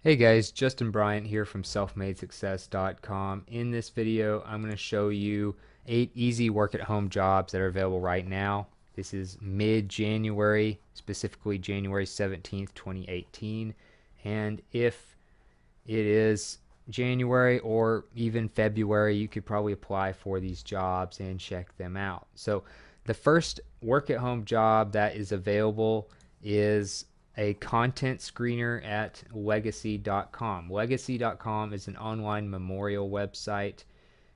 Hey guys, Justin Bryant here from selfmadesuccess.com. In this video, I'm going to show you 8 easy work at home jobs that are available right now. This is mid-January, specifically January 17th, 2018. And if it is January or even February, you could probably apply for these jobs and check them out. So the first work at home job that is available is a content screener at legacy.com. Legacy.com is an online memorial website,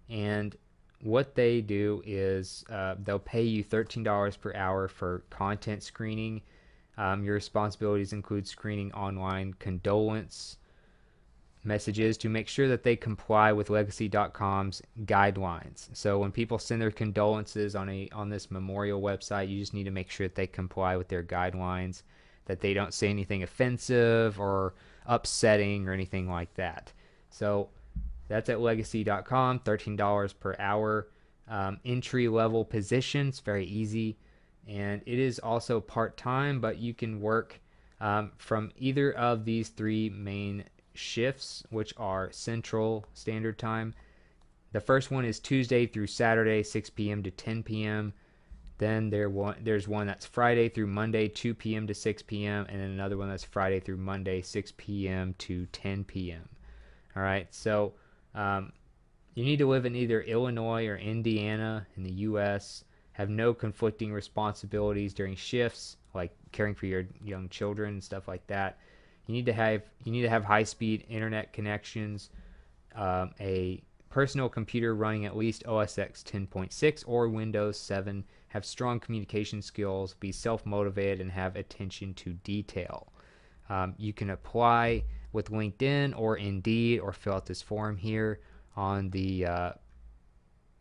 and what they do is they'll pay you $13 per hour for content screening. Your responsibilities include screening online condolence messages to make sure that they comply with legacy.com's guidelines. So when people send their condolences on this memorial website, you just need to make sure that they comply with their guidelines, that they don't say anything offensive or upsetting or anything like that. So that's at legacy.com, $13 per hour. Entry level positions, very easy. And it is also part time, but you can work from either of these three main shifts, which are Central Standard Time. The first one is Tuesday through Saturday, 6 p.m. to 10 p.m. Then there's one that's Friday through Monday, 2 p.m. to 6 p.m. And then another one that's Friday through Monday, 6 p.m. to 10 p.m. All right, so um, you need to live in either Illinois or Indiana in the U.S., have no conflicting responsibilities during shifts, like caring for your young children and stuff like that. You need to have high-speed internet connections, a personal computer running at least OS X 10.6 or Windows 7, have strong communication skills, be self-motivated, and have attention to detail. You can apply with LinkedIn or Indeed or fill out this form here on the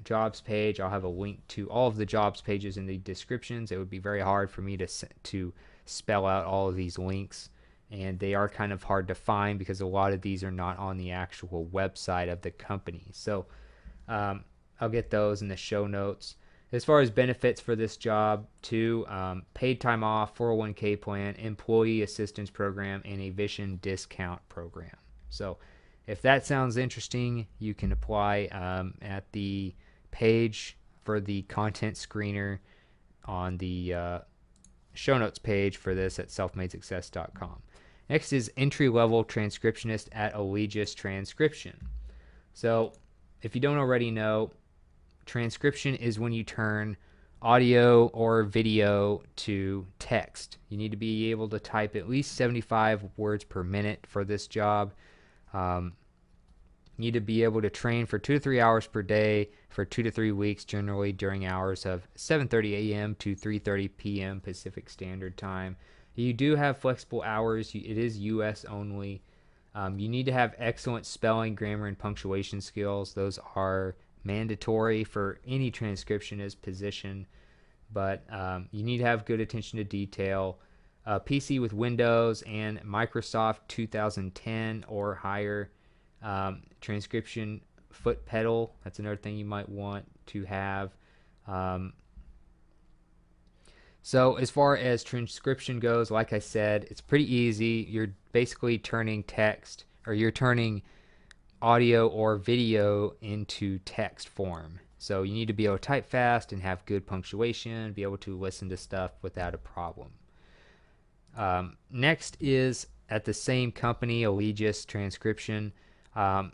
jobs page. I'll have a link to all of the jobs pages in the descriptions. It would be very hard for me to spell out all of these links, and they are kind of hard to find because a lot of these are not on the actual website of the company. So I'll get those in the show notes. As far as benefits for this job, too, paid time off, 401k plan, employee assistance program, and a Vision discount program. So if that sounds interesting, you can apply at the page for the content screener on the show notes page for this at selfmadesuccess.com. Next is entry level transcriptionist at Allegis Transcription. So, if you don't already know, transcription is when you turn audio or video to text. You need to be able to type at least 75 words per minute for this job. Um, you need to be able to train for 2 to 3 hours per day for 2 to 3 weeks, generally during hours of 7:30 a.m. to 3:30 p.m. Pacific Standard Time. You do have flexible hours. It is U.S. only. You need to have excellent spelling, grammar, and punctuation skills. Those are mandatory for any transcriptionist position, but you need to have good attention to detail. PC with Windows and Microsoft 2010 or higher. Transcription foot pedal, that's another thing you might want to have. Um, so as far as transcription goes, like I said, it's pretty easy. You're basically turning text, or you're turning audio or video into text form. So you need to be able to type fast and have good punctuation, be able to listen to stuff without a problem. Next is at the same company, Allegis Transcription, um,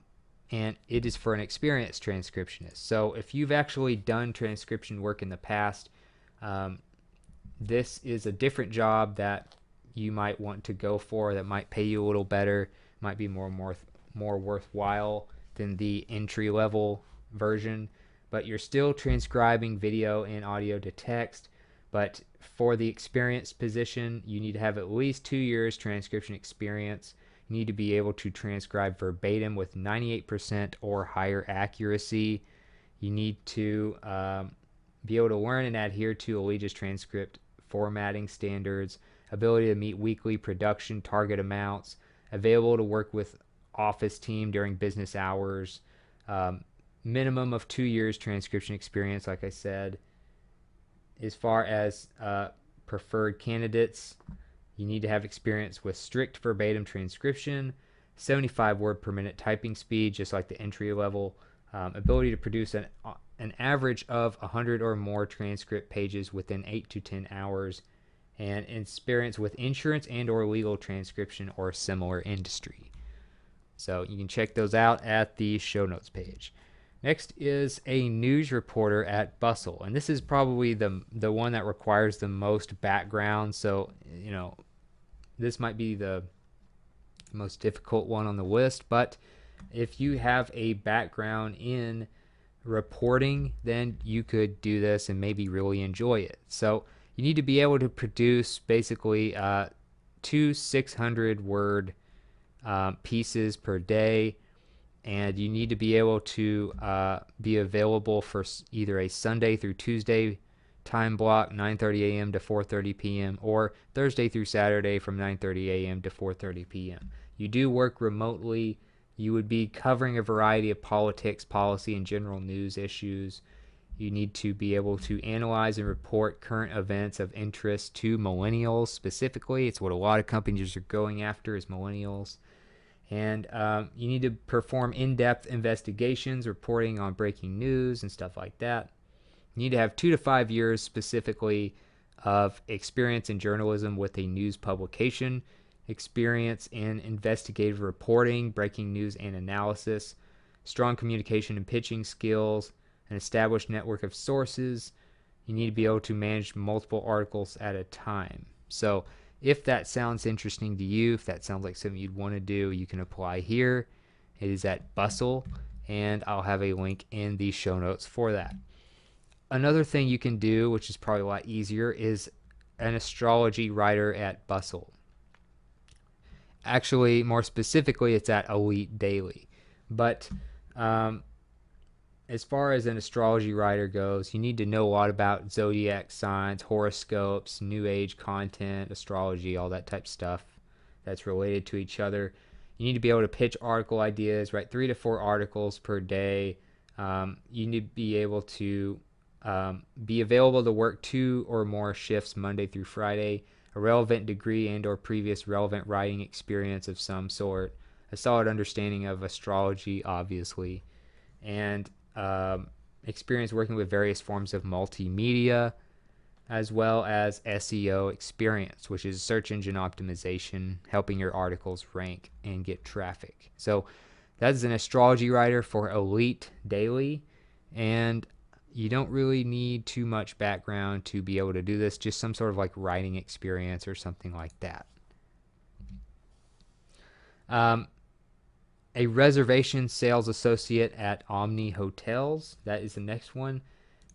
and it is for an experienced transcriptionist. So if you've actually done transcription work in the past, um, this is a different job that you might want to go for that might pay you a little better, might be more worthwhile than the entry level version, but you're still transcribing video and audio to text. But for the experienced position, you need to have at least 2 years transcription experience. You need to be able to transcribe verbatim with 98% or higher accuracy. You need to be able to learn and adhere to Allegis transcript formatting standards, ability to meet weekly production target amounts, available to work with office team during business hours, um, minimum of 2 years transcription experience, like I said. As far as preferred candidates, you need to have experience with strict verbatim transcription, 75 word per minute typing speed, just like the entry level, ability to produce an average of 100 or more transcript pages within 8 to 10 hours, and experience with insurance and or legal transcription or similar industry. So you can check those out at the show notes page. Next is a news reporter at Bustle, and this is probably the one that requires the most background. So, you know, this might be the most difficult one on the list, but if you have a background in reporting, then you could do this and maybe really enjoy it. So you need to be able to produce basically 2 600 word pieces per day, and you need to be able to be available for either a Sunday through Tuesday time block, 9:30 a.m. to 4:30 p.m., or Thursday through Saturday from 9:30 a.m. to 4:30 p.m. You do work remotely. You would be covering a variety of politics, policy, and general news issues. You need to be able to analyze and report current events of interest to millennials specifically. It's what a lot of companies are going after, is millennials. And you need to perform in-depth investigations, reporting on breaking news and stuff like that. You need to have 2 to 5 years specifically of experience in journalism with a news publication, experience in investigative reporting, breaking news and analysis, strong communication and pitching skills, an established network of sources. You need to be able to manage multiple articles at a time. So if that sounds interesting to you, if that sounds like something you'd want to do, you can apply here. It is at Bustle, and I'll have a link in the show notes for that. Another thing you can do, which is probably a lot easier, is an astrology writer at Bustle. Actually, more specifically, it's at Elite Daily. But as far as an astrology writer goes, you need to know a lot about zodiac signs, horoscopes, new age content, astrology, all that type of stuff that's related to each other. You need to be able to pitch article ideas, write 3 to 4 articles per day. You need to be able to be available to work 2 or more shifts Monday through Friday, a relevant degree and or previous relevant writing experience of some sort, a solid understanding of astrology, obviously, and experience working with various forms of multimedia, as well as SEO experience, which is search engine optimization, helping your articles rank and get traffic. So that is an astrology writer for Elite Daily, and you don't really need too much background to be able to do this, just some sort of like writing experience or something like that. A reservation sales associate at Omni Hotels. That is the next one.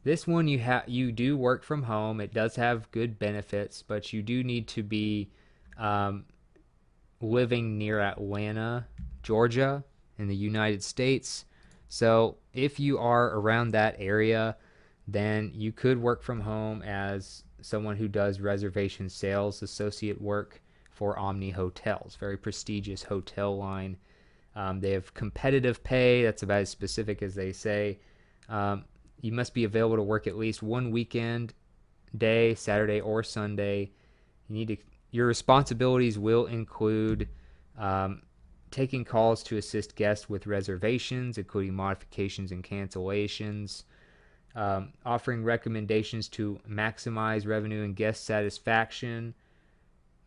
This one you do work from home. It does have good benefits, but you do need to be living near Atlanta, Georgia, in the United States. So if you are around that area, then you could work from home as someone who does reservation sales associate work for Omni Hotels. Very prestigious hotel line. They have competitive pay. That's about as specific as they say. You must be available to work at least one weekend day, Saturday or Sunday. Your responsibilities will include taking calls to assist guests with reservations, including modifications and cancellations, offering recommendations to maximize revenue and guest satisfaction,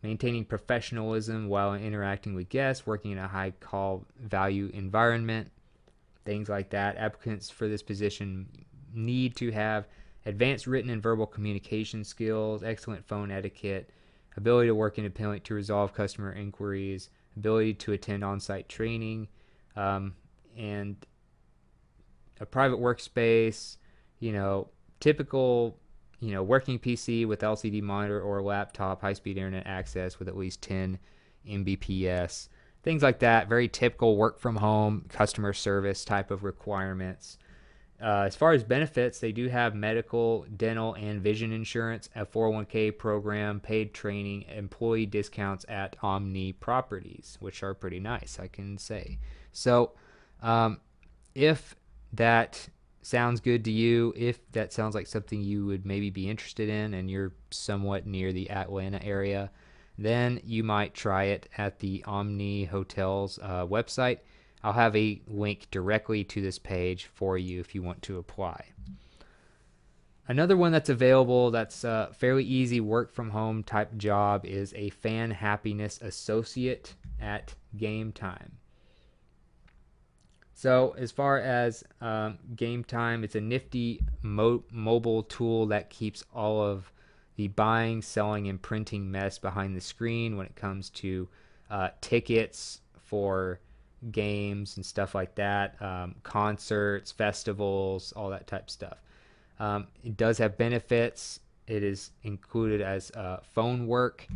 maintaining professionalism while interacting with guests, working in a high call value environment, things like that. Applicants for this position need to have advanced written and verbal communication skills, excellent phone etiquette, ability to work independently to resolve customer inquiries, ability to attend on-site training, and a private workspace, typical working PC with LCD monitor or laptop, high-speed internet access with at least 10 Mbps, things like that. Very typical work from home, customer service type of requirements. As far as benefits, they do have medical, dental, and vision insurance, a 401k program, paid training, employee discounts at Omni Properties, which are pretty nice, I can say. So if that sounds good to you, if that sounds like something you would maybe be interested in and you're somewhat near the Atlanta area, then you might try it at the Omni Hotels website. I'll have a link directly to this page for you if you want to apply. Another one that's available that's a fairly easy work from home type job is a fan happiness associate at Game Time. So as far as Game Time, it's a nifty mobile tool that keeps all of the buying, selling, and printing mess behind the screen when it comes to tickets for games and stuff like that, concerts, festivals, all that type of stuff. It does have benefits. It is included as phone work,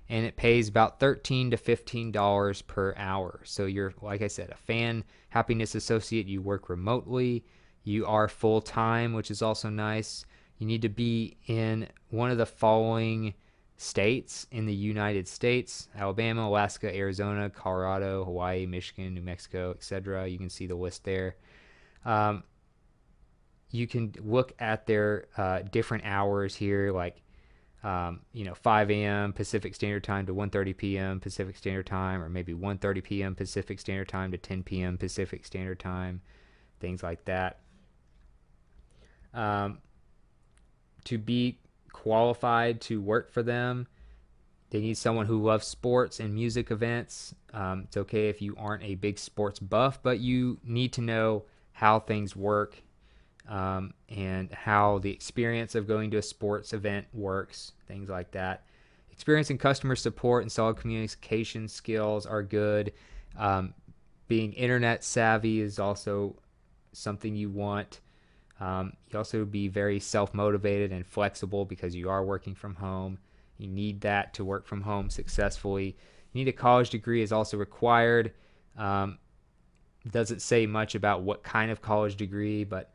and it pays about $13 to $15 per hour. So you're, like I said, a fan happiness associate. You work remotely. You are full time, which is also nice. You need to be in one of the following states in the United States: Alabama, Alaska, Arizona, Colorado, Hawaii, Michigan, New Mexico, etc. You can see the list there. You can look at their different hours here, like 5 a.m. Pacific Standard Time to 1:30 p.m. Pacific Standard Time, or maybe 1:30 p.m. Pacific Standard Time to 10 p.m. Pacific Standard Time, things like that. To be qualified to work for them, they need someone who loves sports and music events. It's okay if you aren't a big sports buff, but you need to know how things work and how the experience of going to a sports event works, things like that. Experience in customer support and solid communication skills are good. Being internet savvy is also something you want. You also be very self-motivated and flexible because you are working from home. You need that to work from home successfully. You need a college degree is also required. Doesn't say much about what kind of college degree, but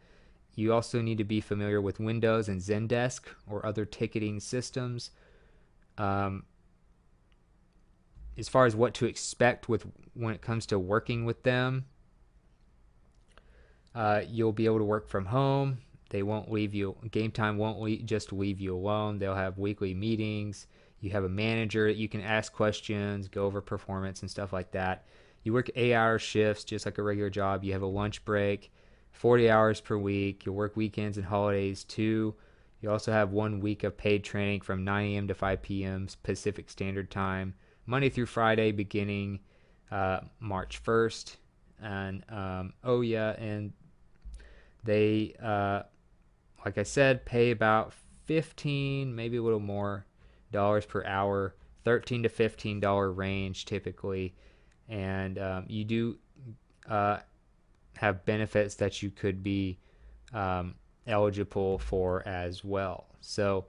you also need to be familiar with Windows and Zendesk or other ticketing systems. As far as what to expect when it comes to working with them, you'll be able to work from home. They won't leave you. Game Time won't just leave you alone. They'll have weekly meetings. You have a manager that you can ask questions, go over performance and stuff like that. You work 8-hour shifts just like a regular job. You have a lunch break, 40 hours per week. You'll work weekends and holidays too. You also have 1 week of paid training from 9 a.m. to 5 p.m. Pacific Standard Time, Monday through Friday, beginning March 1st. And and they, like I said, pay about 15, maybe a little more, dollars per hour, $13 to $15 range typically. And you do have benefits that you could be eligible for as well. So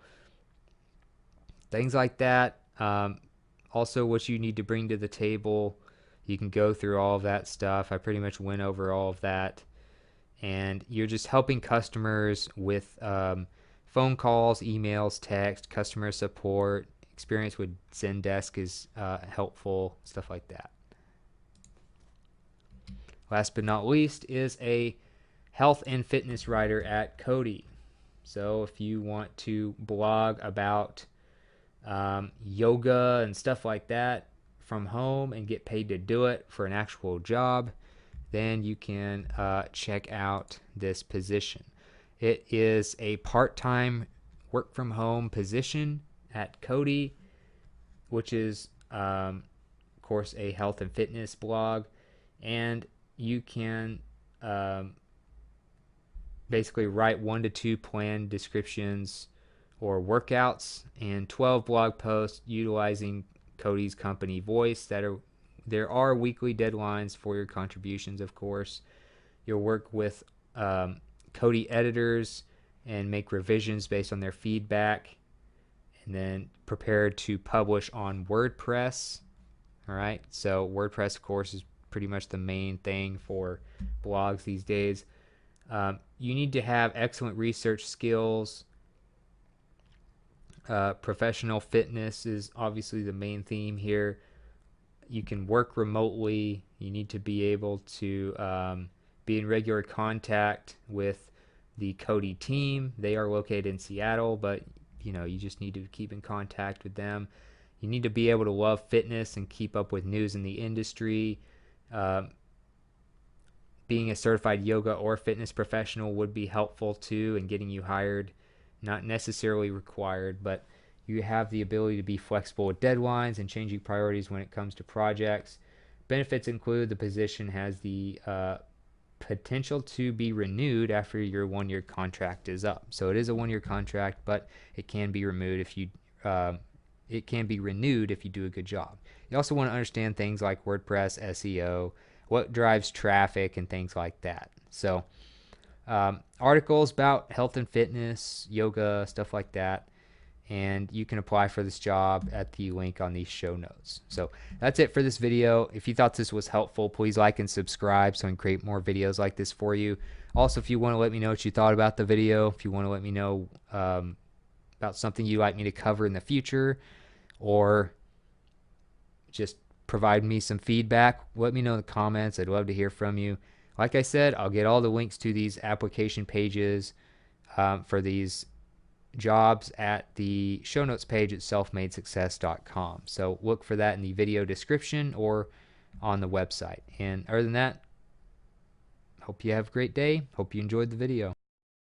things like that. Also, what you need to bring to the table. You can go through all of that stuff. I pretty much went over all of that. And you're just helping customers with phone calls, emails, text, customer support. Experience with Zendesk is helpful, stuff like that. Last but not least is a health and fitness writer at Cody. So if you want to blog about yoga and stuff like that from home and get paid to do it for an actual job, then you can check out this position. It is a part-time work from home position at Cody, which is of course a health and fitness blog, and you can basically write 1 to 2 plan descriptions or workouts and 12 blog posts utilizing Cody's company voice. There are weekly deadlines for your contributions, of course. You'll work with Cody editors and make revisions based on their feedback, and then prepare to publish on WordPress. All right, so WordPress, of course, is pretty much the main thing for blogs these days. You need to have excellent research skills. Professional fitness is obviously the main theme here. You can work remotely. You need to be able to be in regular contact with the Cody team. They are located in Seattle, but you just need to keep in contact with them. You need to be able to love fitness and keep up with news in the industry. Being a certified yoga or fitness professional would be helpful too in getting you hired. Not necessarily required, but you have the ability to be flexible with deadlines and changing priorities when it comes to projects. Benefits include the position has the potential to be renewed after your 1-year contract is up. So it is a 1-year contract, but it can be renewed if you do a good job. You also want to understand things like WordPress, SEO, what drives traffic, and things like that. So articles about health and fitness, yoga, stuff like that. And you can apply for this job at the link on these show notes. So that's it for this video. If you thought this was helpful, please like and subscribe so I can create more videos like this for you. Also, if you want to let me know what you thought about the video, if you want to let me know about something you'd like me to cover in the future, or just provide me some feedback, let me know in the comments. I'd love to hear from you. Like I said, I'll get all the links to these application pages for these jobs at the show notes page at selfmadesuccess.com. So look for that in the video description or on the website. And other than that, hope you have a great day. Hope you enjoyed the video.